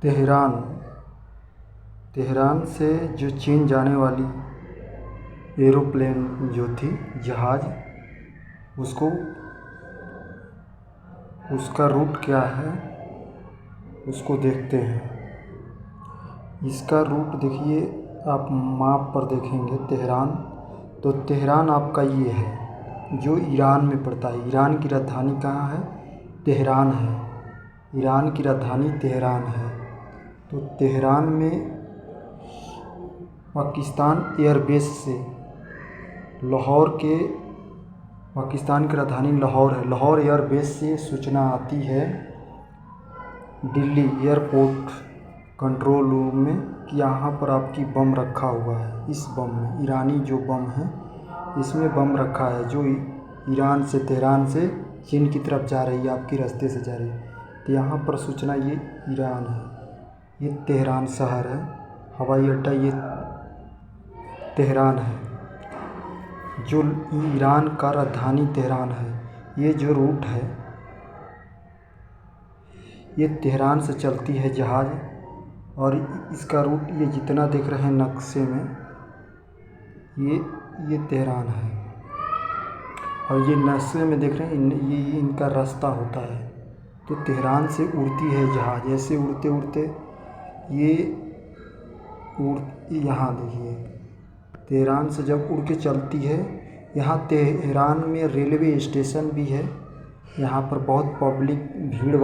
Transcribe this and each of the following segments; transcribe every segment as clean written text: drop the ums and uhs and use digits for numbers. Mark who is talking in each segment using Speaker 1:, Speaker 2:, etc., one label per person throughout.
Speaker 1: Tehran Tehran से जो चीन जाने वाली एरोप्लेन जो थी, जहाज़, उसको उसका रूट क्या है उसको देखते हैं। इसका रूट देखिए, आप मैप पर देखेंगे तेहरान, तो तेहरान आपका ये है जो ईरान में पड़ता है। ईरान की राजधानी कहाँ है? तेहरान है। ईरान की राजधानी तेहरान है। तो तेहरान में पाकिस्तान एयरबेस से लाहौर के, पाकिस्तान की राजधानी लाहौर है, लाहौर एयरबेस से सूचना आती है दिल्ली एयरपोर्ट कंट्रोल रूम में कि यहाँ पर आपकी बम रखा हुआ है। इस बम में, ईरानी जो बम है, इसमें बम रखा है जो ईरान से, तेहरान से चीन की तरफ जा रही है, आपके रास्ते से जा रही है। तो यहाँ पर सूचना, ये ईरान है, ये तेहरान शहर है, हवाई अड्डा ये तेहरान है, जो ईरान का राजधानी तेहरान है। ये जो रूट है, ये तेहरान से चलती है जहाज़, और इसका रूट ये जितना देख रहे हैं नक्शे में, ये तेहरान है। और ये नक्शे में देख रहे हैं, ये इनका रास्ता होता है। तो तेहरान से उड़ती है जहाज़, ऐसे उड़ते उड़ते ये यहाँ देखिए, तेहरान से जब उड़ के चलती है, यहाँ तेहरान में रेलवे स्टेशन भी है। यहाँ पर बहुत पब्लिक, भीड़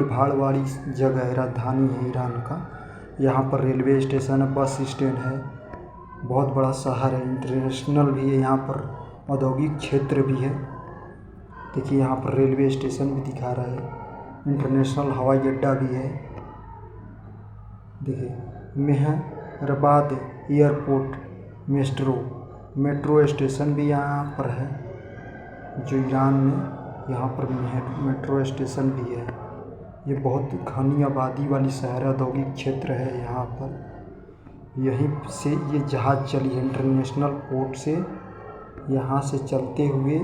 Speaker 1: भाड़ वाली जगह है, राजधानी है ईरान का। यहाँ पर रेलवे स्टेशन है, बस स्टैंड है, बहुत बड़ा शहर है, इंटरनेशनल भी है। यहाँ पर औद्योगिक क्षेत्र भी है। देखिए यहाँ पर रेलवे स्टेशन भी दिखा रहा है, इंटरनेशनल हवाई अड्डा भी है। देखिए मेहराबाद एयरपोर्ट, मेट्रो स्टेशन भी यहाँ पर है, जो ईरान में यहाँ पर मेट्रो स्टेशन भी है। ये बहुत घनी आबादी वाली शहर, औद्योगिक क्षेत्र है यहाँ पर। यहीं से ये जहाज़ चली है, इंटरनेशनल पोर्ट से यहाँ से चलते हुए।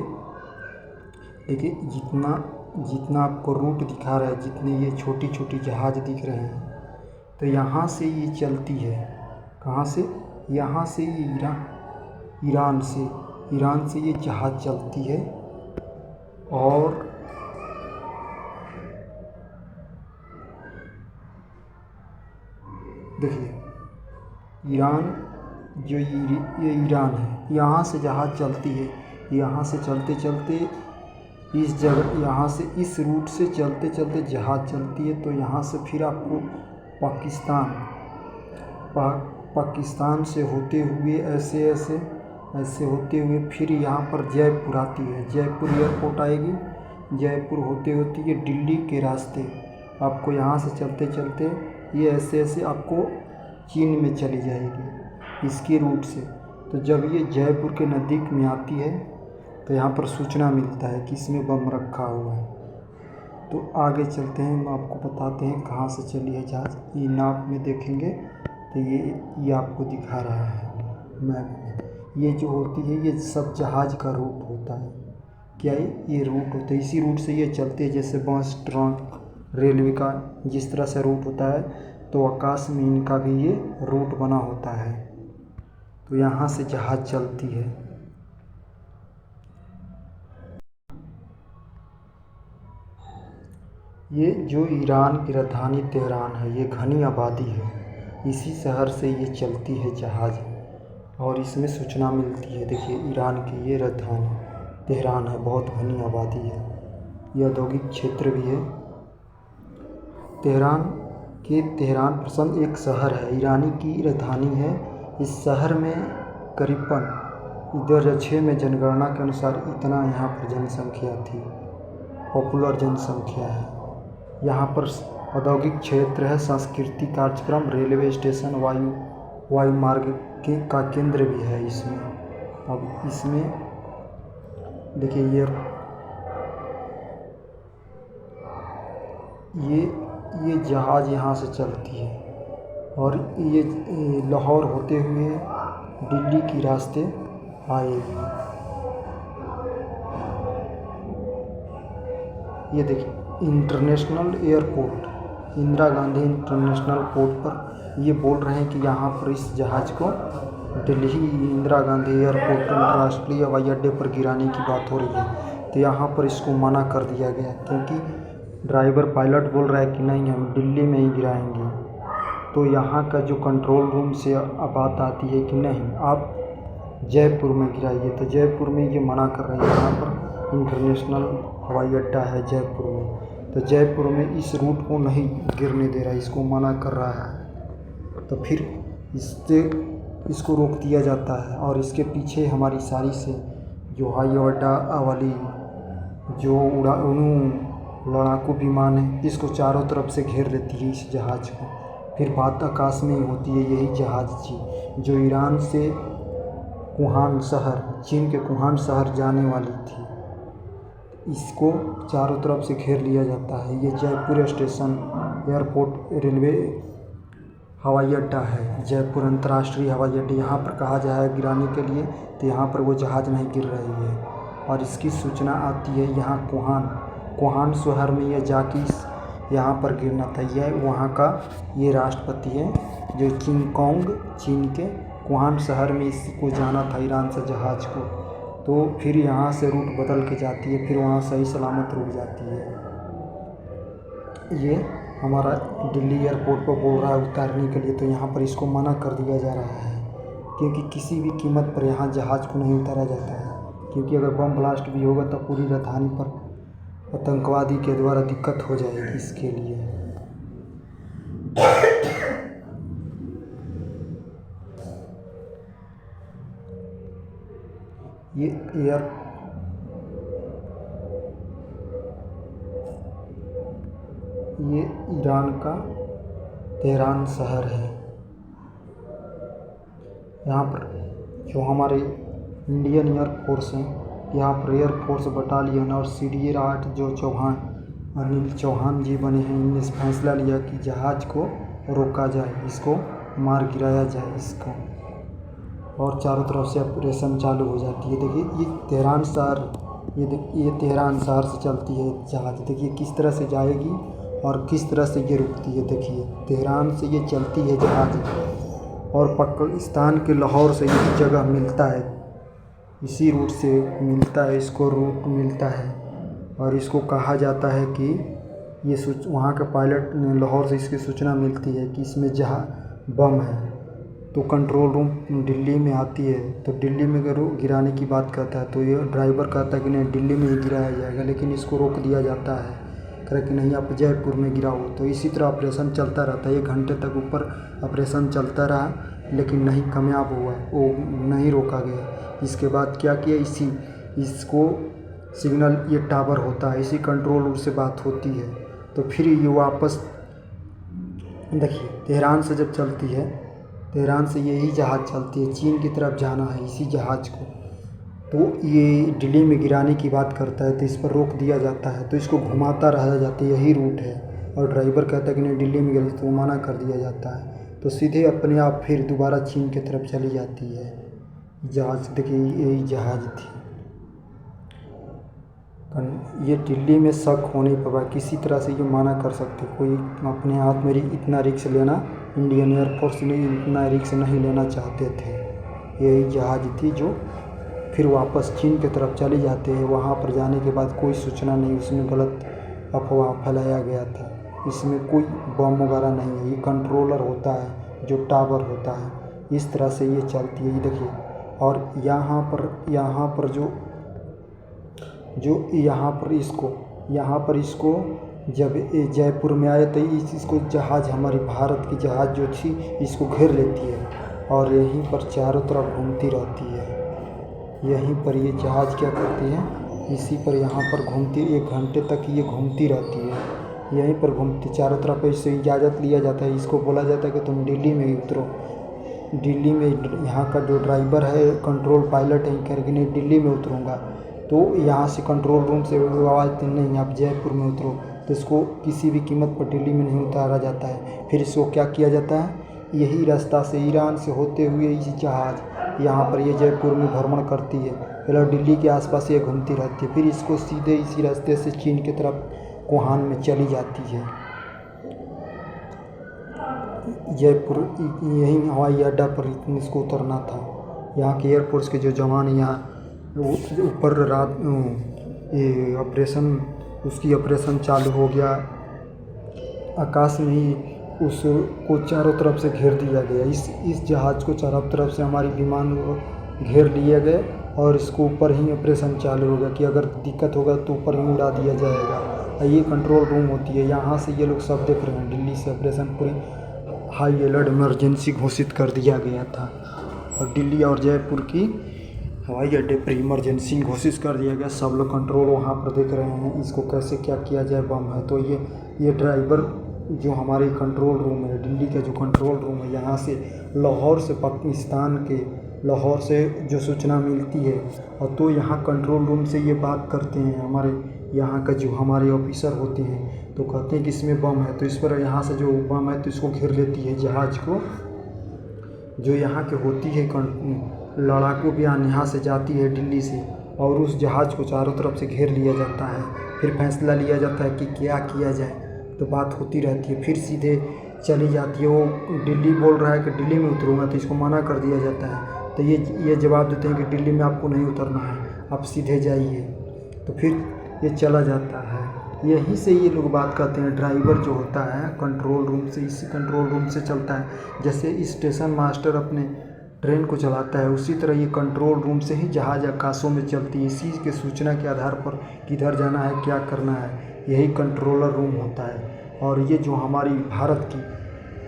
Speaker 1: देखिए जितना आपको रूट दिखा रहा है, जितने ये छोटी छोटी जहाज़ दिख रहे हैं, तो यहाँ से ये चलती है। कहाँ से? यहाँ से ये ईरान से ये जहाज़ चलती है। और देखिए ईरान, जो ये ईरान है, यहाँ से जहाज़ चलती है। यहाँ से चलते चलते इस जगह, यहाँ से इस रूट से चलते चलते जहाज़ चलती है। तो यहाँ से फिर आपको पाकिस्तान से होते हुए ऐसे होते हुए फिर यहाँ पर जयपुर आती है, जयपुर एयरपोर्ट आएगी। जयपुर होते होते ये दिल्ली के रास्ते, आपको यहाँ से चलते चलते ये ऐसे आपको चीन में चली जाएगी, इसके रूट से। तो जब ये जयपुर के नज़दीक में आती है, तो यहाँ पर सूचना मिलता है कि इसमें बम रखा हुआ है। तो आगे चलते हैं, हम आपको बताते हैं कहाँ से चली है जहाज़। ये नाप में देखेंगे तो ये आपको दिखा रहा है मैप में। ये जो होती है, ये सब जहाज़ का रूट होता है। क्या ये रूट होता है, इसी रूट से ये चलते हैं। जैसे बस, ट्रक, रेलवे का जिस तरह से रूट होता है, तो आकाश में इनका भी ये रूट बना होता है। तो यहाँ से जहाज़ चलती है। ये जो ईरान की राजधानी तेहरान है, ये घनी आबादी है, इसी शहर से ये चलती है जहाज़, और इसमें सूचना मिलती है। देखिए ईरान की ये राजधानी तेहरान है, बहुत घनी आबादी है, ये औद्योगिक क्षेत्र भी है। तेहरान प्रसन्न एक शहर है, ईरानी की राजधानी है। इस शहर में करीबन 2006 में जनगणना के अनुसार इतना यहाँ पर जनसंख्या थी, पॉपुलर जनसंख्या है। यहाँ पर औद्योगिक क्षेत्र है, सांस्कृतिक कार्यक्रम, रेलवे स्टेशन, वायु मार्ग का केंद्र भी है इसमें। अब इसमें देखिए ये जहाज़ यहाँ से चलती है, और ये लाहौर होते हुए दिल्ली के रास्ते आएगी। ये देखिए international airport, Indira Gandhi international port पर ये बोल रहे हैं कि यहाँ पर इस जहाज़ को दिल्ली इंदिरा गांधी एयरपोर्ट अंतर्राष्ट्रीय हवाई अड्डे पर गिराने की बात हो रही है। तो यहाँ पर इसको मना कर दिया गया क्योंकि ड्राइवर पायलट बोल रहा है कि नहीं, हम दिल्ली में ही गिराएंगे। तो यहाँ का जो कंट्रोल रूम से बात आती है कि नहीं, आप जयपुर में गिराइए। तो जयपुर में ये मना कर रहे हैं। यहाँ पर इंटरनेशनल हवाई अड्डा है जयपुर में, तो जयपुर में इस रूट को नहीं गिरने दे रहा है, इसको मना कर रहा है। तो फिर इसको रोक दिया जाता है। और इसके पीछे हमारी सारी से जो हवाई अड्डा वाली जो लड़ाकू विमान है, इसको चारों तरफ से घेर लेती है इस जहाज़ को। फिर बात आकाश में ही होती है। यही जहाज़ थी जो ईरान से वुहान शहर, चीन के वुहान शहर जाने वाली थी। इसको चारों तरफ से घेर लिया जाता है। ये जयपुर स्टेशन एयरपोर्ट रेलवे हवाई अड्डा है, जयपुर अंतर्राष्ट्रीय हवाई अड्डा। यहाँ पर कहा जाए गिराने के लिए, तो यहाँ पर वो जहाज़ नहीं गिर रही है। और इसकी सूचना आती है यहाँ वुहान शहर में, ये जाके यहाँ पर गिरना था। यह वहाँ का ये राष्ट्रपति है जो चीन के वुहान शहर में इसको जाना था ईरान से जहाज़ को। तो फिर यहाँ से रूट बदल के जाती है, फिर वहाँ सही सलामत रुक जाती है। ये हमारा दिल्ली एयरपोर्ट पर बोल रहा है उतारने के लिए, तो यहाँ पर इसको मना कर दिया जा रहा है क्योंकि किसी भी कीमत पर यहाँ जहाज़ को नहीं उतारा जाता है। क्योंकि अगर बम ब्लास्ट भी होगा तो पूरी राजधानी पर आतंकवादी के द्वारा दिक्कत हो जाएगी। इसके लिए ये ईरान का तेहरान शहर है। यहाँ पर जो हमारे इंडियन एयरफोर्स हैं, यहाँ पर एयरफोर्स बटालियन और CDA 8 जो अनिल चौहान जी बने हैं, इनने फैसला लिया कि जहाज़ को रोका जाए, इसको मार गिराया जाए इसको। और चारों तरफ से ऑपरेशन चालू हो जाती है। देखिए ये तेहरान शहर से चलती है जहाज़। देखिए किस तरह से जाएगी और किस तरह से ये रुकती है। देखिए तेहरान से ये चलती है जहाज़ और पाकिस्तान के लाहौर से ये जगह मिलता है, इसी रूट से मिलता है, इसको रूट मिलता है। और इसको कहा जाता है कि ये वहाँ के पायलट ने लाहौर से इसकी सूचना मिलती है कि इसमें बम है, तो कंट्रोल रूम दिल्ली में आती है। तो दिल्ली में अगर गिराने की बात करता है तो ये ड्राइवर कहता है कि नहीं, दिल्ली में ही गिराया जाएगा, लेकिन इसको रोक दिया जाता है, कह रहा कि नहीं आप जयपुर में गिराओ। तो इसी तरह ऑपरेशन चलता रहता है। 1 घंटे तक ऊपर ऑपरेशन चलता रहा, लेकिन नहीं कामयाब हुआ, वो नहीं रोका गया। इसके बाद क्या किया, इसको सिग्नल, ये टावर होता है, इसी कंट्रोल रूम से बात होती है। तो फिर ये वापस देखिए तेहरान से जब चलती है, तेहरान से यही जहाज़ चलती है, चीन की तरफ जाना है इसी जहाज़ को। तो ये दिल्ली में गिराने की बात करता है, तो इस पर रोक दिया जाता है। तो इसको घुमाता रहा जाता है, यही रूट है। और ड्राइवर कहता है कि नहीं दिल्ली में गिरा, तो वो मना कर दिया जाता है। तो सीधे अपने आप फिर दोबारा चीन की तरफ चली जाती है जहाज़। देखिए यही जहाज़ थी। ये दिल्ली में शक होने पर किसी तरह से ये मना कर सकते, कोई अपने हाथ में इतना रिस्क लेना, इंडियन एयरफोर्स ने इतना रिस्क नहीं लेना चाहते थे। यही जहाज़ थी जो फिर वापस चीन की तरफ चले जाते हैं। वहाँ पर जाने के बाद कोई सूचना नहीं, उसमें गलत अफवाह फैलाया गया था, इसमें कोई बम वगैरह नहीं है। ये कंट्रोलर होता है जो टावर होता है, इस तरह से ये चलती है। ये देखिए, और यहाँ पर यहाँ पर इसको जब जयपुर में आए तो इसको जहाज़, हमारी भारत की जहाज़ जो थी, इसको घेर लेती है और यहीं पर चारों तरफ घूमती रहती है। यहीं पर ये जहाज़ क्या करती है, इसी पर यहाँ पर घूमती, 1 घंटे तक ये घूमती रहती है। यहीं पर घूमती चारों तरफ। इससे इजाज़त लिया जाता है, इसको बोला जाता है कि तुम दिल्ली में ही उतरो। दिल्ली में यहाँ का जो ड्राइवर है, कंट्रोल पायलट है, कह रहे कि नहीं दिल्ली में उतरूँगा। तो यहाँ से कंट्रोल रूम से आवाज़ नहीं, आप जयपुर में उतरो। तो इसको किसी भी कीमत पर दिल्ली में नहीं उतारा जाता है। फिर इसको क्या किया जाता है, यही रास्ता से ईरान से होते हुए ये जहाज़ यहाँ पर ये जयपुर में भ्रमण करती है। पहले दिल्ली के आसपास ये घूमती रहती है, फिर इसको सीधे इसी रास्ते से चीन की तरफ वुहान में चली जाती है। जयपुर यहीं हवाई अड्डा पर इसको उतरना था। यहाँ के एयरफोर्स के जो जवान यहाँ ऊपर रात ये ऑपरेशन चालू हो गया। आकाश में ही उसको चारों तरफ से घेर दिया गया। इस जहाज़ को चारों तरफ से हमारी विमान को घेर लिए गए और इसको ऊपर ही ऑपरेशन चालू हो गया कि अगर दिक्कत होगा तो ऊपर ही उड़ा दिया जाएगा। ये कंट्रोल रूम होती है। यहाँ से ये लोग सब देख रहे हैं। दिल्ली से ऑपरेशन पूरी हाई अलर्ट इमरजेंसी घोषित कर दिया गया था और दिल्ली और जयपुर की हवाई अड्डे पर इमरजेंसी घोषित कर दिया गया। सब लोग कंट्रोल वहाँ पर देख रहे हैं इसको कैसे क्या किया जाए। बम है तो ये ड्राइवर जो हमारे कंट्रोल रूम है, दिल्ली का जो कंट्रोल रूम है, यहाँ से लाहौर से पाकिस्तान के लाहौर से जो सूचना मिलती है और तो यहाँ कंट्रोल रूम से ये बात करते हैं। हमारे यहाँ का जो हमारे ऑफिसर होते हैं तो कहते हैं कि इसमें बम है तो इस पर यहाँ से जो बम है तो इसको घेर लेती है जहाज़ को। जो यहाँ के होती है लड़ाकू विमान यहाँ से जाती है दिल्ली से और उस जहाज़ को चारों तरफ से घेर लिया जाता है। फिर फैसला लिया जाता है कि क्या किया जाए। तो बात होती रहती है। फिर सीधे चली जाती है। वो दिल्ली बोल रहा है कि दिल्ली में उतरूँगा तो इसको मना कर दिया जाता है। तो ये जवाब देते हैं कि दिल्ली में आपको नहीं उतरना है, आप सीधे जाइए। तो फिर ये चला जाता है। यहीं से ये लोग बात करते हैं। ड्राइवर जो होता है कंट्रोल रूम से, इसी कंट्रोल रूम से चलता है। जैसे स्टेशन मास्टर अपने ट्रेन को चलाता है उसी तरह ये कंट्रोल रूम से ही जहाज़ आकाशों में चलती है। इसी के सूचना के आधार पर किधर जाना है, क्या करना है, यही कंट्रोलर रूम होता है। और ये जो हमारी भारत की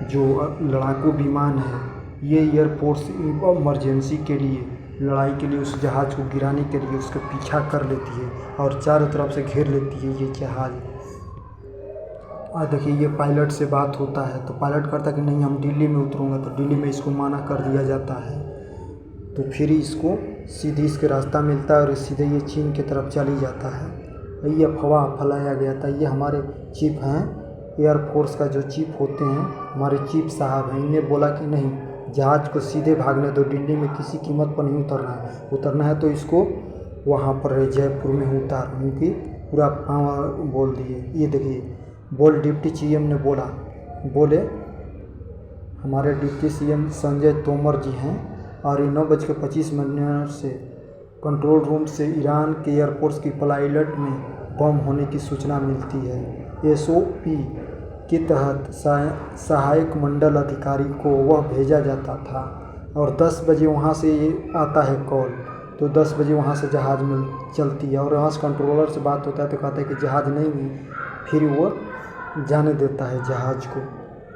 Speaker 1: जो लड़ाकू विमान है ये एयरफोर्स इमरजेंसी के लिए, लड़ाई के लिए उस जहाज़ को गिराने के लिए उसका पीछा कर लेती है और चारों तरफ से घेर लेती है ये जहाज़। और देखिए ये पायलट से बात होता है तो पायलट करता है कि नहीं हम दिल्ली में उतरूँगा तो दिल्ली में इसको मना कर दिया जाता है। तो फिर इसको सीधी इसके रास्ता मिलता है और सीधे ये चीन की तरफ चली जाता है। ये अफवाह फैलाया गया था। ये हमारे चीफ हैं एयरफोर्स का जो चीफ होते हैं हमारे चीफ साहब हैं, इन्हें बोला कि नहीं जहाज़ को सीधे भागने दो, दिल्ली में किसी कीमत पर नहीं उतरना है तो इसको वहाँ पर जयपुर में उतार। उनकी पूरा पावर बोल दिए। ये देखिए डिप्टी सीएम ने बोले हमारे डिप्टी सीएम संजय तोमर जी हैं और ये 9:25 से कंट्रोल रूम से ईरान के एयरफोर्स की पायलट में बम होने की सूचना मिलती है। SOP के तहत सहायक मंडल अधिकारी को वह भेजा जाता था और 10 बजे वहाँ से ये आता है कॉल। तो 10 बजे वहाँ से जहाज़ में चलती है और वहाँ से कंट्रोलर से बात होता है तो कहता है कि जहाज़ नहीं है। फिर वो जाने देता है जहाज़ को।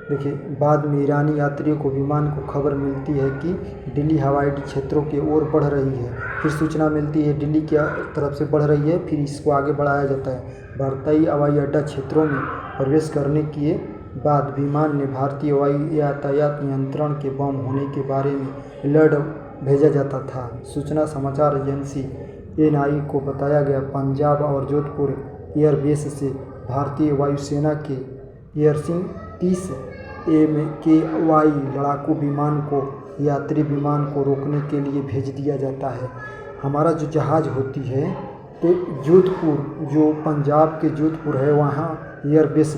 Speaker 1: देखिए बाद में ईरानी यात्रियों को विमान को खबर मिलती है कि दिल्ली हवाई अड्डे क्षेत्रों की ओर बढ़ रही है। फिर सूचना मिलती है दिल्ली की तरफ से बढ़ रही है। फिर इसको आगे बढ़ाया जाता है। भारतीय हवाई अड्डा क्षेत्रों में प्रवेश करने के बाद विमान ने भारतीय हवाई यातायात नियंत्रण के बम होने के बारे में अलर्ट भेजा जाता था। सूचना समाचार एजेंसी NI को बताया गया। पंजाब और जोधपुर एयरबेस से भारतीय वायुसेना के एयरसिंह 30 MKY लड़ाकू विमान को यात्री विमान को रोकने के लिए भेज दिया जाता है। हमारा जो जहाज़ होती है तो जोधपुर जो पंजाब के जोधपुर है वहाँ एयरबेस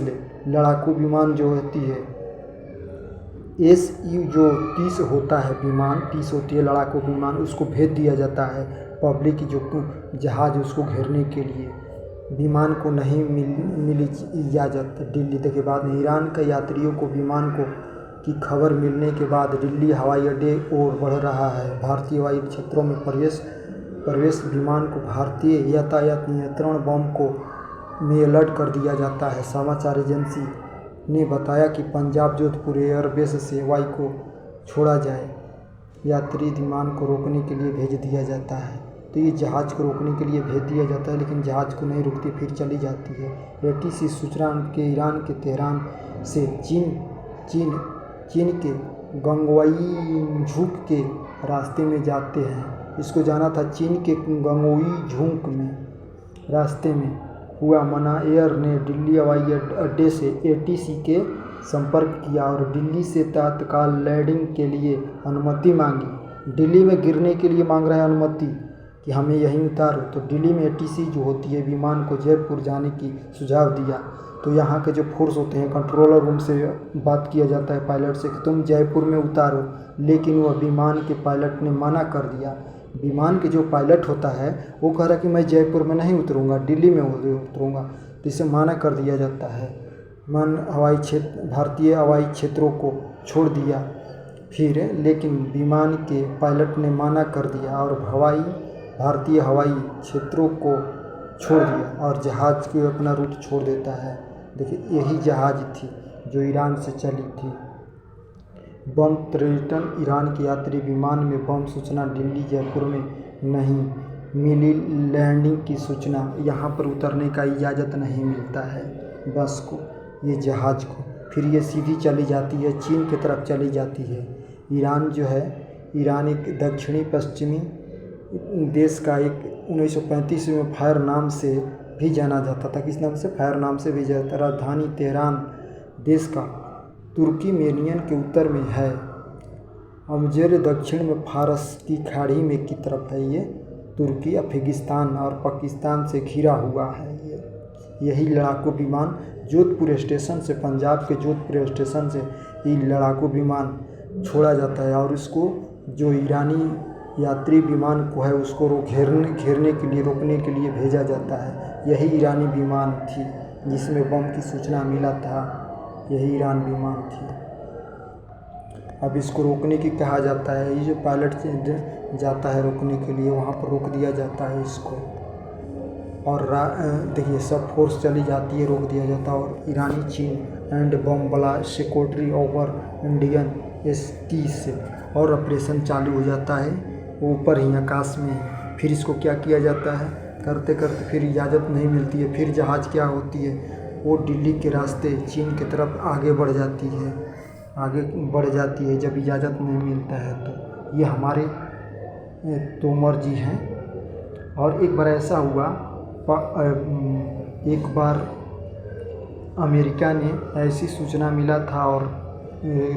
Speaker 1: लड़ाकू विमान जो होती है SU जो 30 होता है विमान 30 होती है लड़ाकू विमान, उसको भेज दिया जाता है पब्लिक जो जहाज़ उसको घेरने के लिए। विमान को नहीं मिली इजाज़त दिल्ली के बाद में ईरान के यात्रियों को विमान को की खबर मिलने के बाद दिल्ली हवाई अड्डे ओर बढ़ रहा है। भारतीय हवाई क्षेत्रों में प्रवेश विमान को भारतीय यातायात नियंत्रण बम को में अलर्ट कर दिया जाता है। समाचार एजेंसी ने बताया कि पंजाब जोधपुर एयरबेस से वाई को छोड़ा जाए यात्री विमान को रोकने के लिए भेज दिया जाता है। तो ये जहाज़ को रोकने के लिए भेज दिया जाता है लेकिन जहाज़ को नहीं रुकती, फिर चली जाती है। ATC सूचना के ईरान के तेहरान से चीन के गंगोई-झुंग के रास्ते में जाते हैं। इसको जाना था चीन के गंगोई-झुंग में रास्ते में हुआ। मना एयर ने दिल्ली हवाई अड्डे से ATC के संपर्क किया और दिल्ली से तत्काल लैंडिंग के लिए अनुमति मांगी। दिल्ली में गिरने के लिए मांग रहे हैं अनुमति कि हमें यहीं उतारो। तो दिल्ली में ATC जो होती है विमान को जयपुर जाने की सुझाव दिया। तो यहाँ के जो फोर्स होते हैं कंट्रोलर रूम से बात किया जाता है पायलट से कि तुम जयपुर में उतारो, लेकिन वह विमान के पायलट ने मना कर दिया। विमान के जो पायलट होता है वो कह रहा कि मैं जयपुर में नहीं उतरूँगा, दिल्ली में उतरूँगा, तो इसे मना कर दिया जाता है। भारतीय हवाई क्षेत्रों को छोड़ दिया फिर, लेकिन विमान के पायलट ने मना कर दिया और भारतीय हवाई क्षेत्रों को छोड़ दिया और जहाज़ को अपना रूट छोड़ देता है। देखिए यही जहाज़ थी जो ईरान से चली थी। बम त्रेटन ईरान के यात्री विमान में बम सूचना, दिल्ली जयपुर में नहीं मिली लैंडिंग की सूचना। यहाँ पर उतरने का इजाज़त नहीं मिलता है बस को, ये जहाज़ को। फिर ये सीधी चली जाती है, चीन की तरफ चली जाती है। ईरान जो है, ईरान एक दक्षिणी पश्चिमी देश का एक 1935 में फायर नाम से भी जाना जाता था। किस नाम से? फायर नाम से भी जाता। राजधानी तेहरान देश का तुर्कमेनियन के उत्तर में है। अमजेर दक्षिण में फारस की खाड़ी में की तरफ है। ये तुर्की, अफगानिस्तान और पाकिस्तान से घिरा हुआ है। यही लड़ाकू विमान जोधपुर स्टेशन से, पंजाब के जोधपुर स्टेशन से ये लड़ाकू विमान छोड़ा जाता है और इसको जो ईरानी यात्री विमान को है उसको घेरने के लिए, रोकने के लिए भेजा जाता है। यही ईरानी विमान थी जिसमें बम की सूचना मिला था, यही ईरान विमान थी। अब इसको रोकने की कहा जाता है, ये जो पायलट जाता है रोकने के लिए, वहाँ पर रोक दिया जाता है इसको। और देखिए सब फोर्स चली जाती है, रोक दिया जाता है। और ईरानी चीन and bomb blast security over Indian S-30 से और ऑपरेशन चालू हो जाता है ऊपर ही आकाश में। फिर इसको क्या किया जाता है, करते करते फिर इजाज़त नहीं मिलती है। फिर जहाज़ क्या होती है, वो दिल्ली के रास्ते चीन की तरफ आगे बढ़ जाती है जब इजाज़त नहीं मिलता है तो। ये हमारे तोमर जी हैं। और एक बार ऐसा हुआ, एक बार अमेरिका ने ऐसी सूचना मिला था और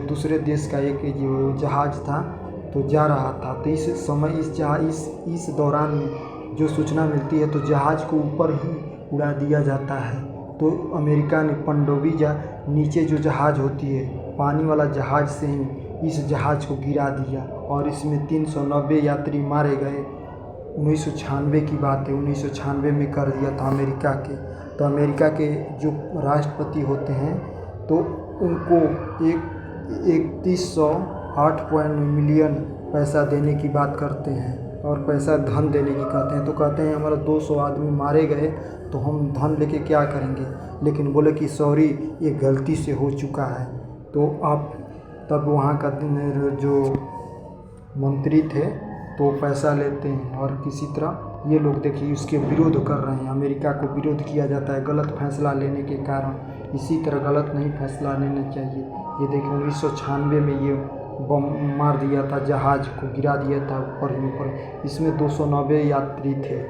Speaker 1: दूसरे देश का एक जो जहाज़ था तो जा रहा था, तो इस समय इस दौरान में जो सूचना मिलती है तो जहाज़ को ऊपर ही उड़ा दिया जाता है। तो अमेरिका ने पनडुब्बी नीचे जो जहाज़ होती है, पानी वाला जहाज़ से ही इस जहाज़ को गिरा दिया और इसमें 390 यात्री मारे गए। 1996 की बात है, 1996 में कर दिया था अमेरिका के। तो अमेरिका के जो राष्ट्रपति होते हैं तो उनको 3108 मिलियन पैसा देने की बात करते हैं और पैसा धन देने की कहते हैं। तो कहते हैं हमारा 200 आदमी मारे गए तो हम धन लेके क्या करेंगे, लेकिन बोले कि सॉरी ये गलती से हो चुका है। तो आप तब वहाँ का जो मंत्री थे तो पैसा लेते हैं और किसी तरह ये लोग देखिए उसके विरोध कर रहे हैं। अमेरिका को विरोध किया जाता है गलत फैसला लेने के कारण। इसी तरह गलत नहीं फैसला लेना चाहिए। ये देखिए 1996 में ये बम मार दिया था, जहाज़ को गिरा दिया था ऊपर। इसमें 290 यात्री थे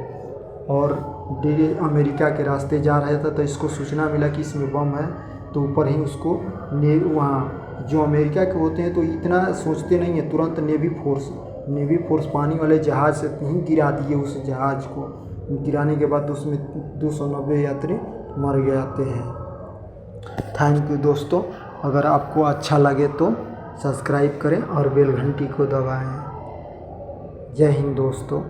Speaker 1: और अमेरिका के रास्ते जा रहा था। तो इसको सूचना मिला कि इसमें बम है तो ऊपर ही उसको वहाँ जो अमेरिका के होते हैं तो इतना सोचते नहीं है, तुरंत नेवी फोर्स पानी वाले जहाज़ से ही गिरा दिए। उस जहाज़ को गिराने के बाद उसमें 290 यात्री मर जाते हैं। थैंक यू दोस्तों। अगर आपको अच्छा लगे तो सब्सक्राइब करें और बेल घंटी को दबाएं। जय हिंद दोस्तों।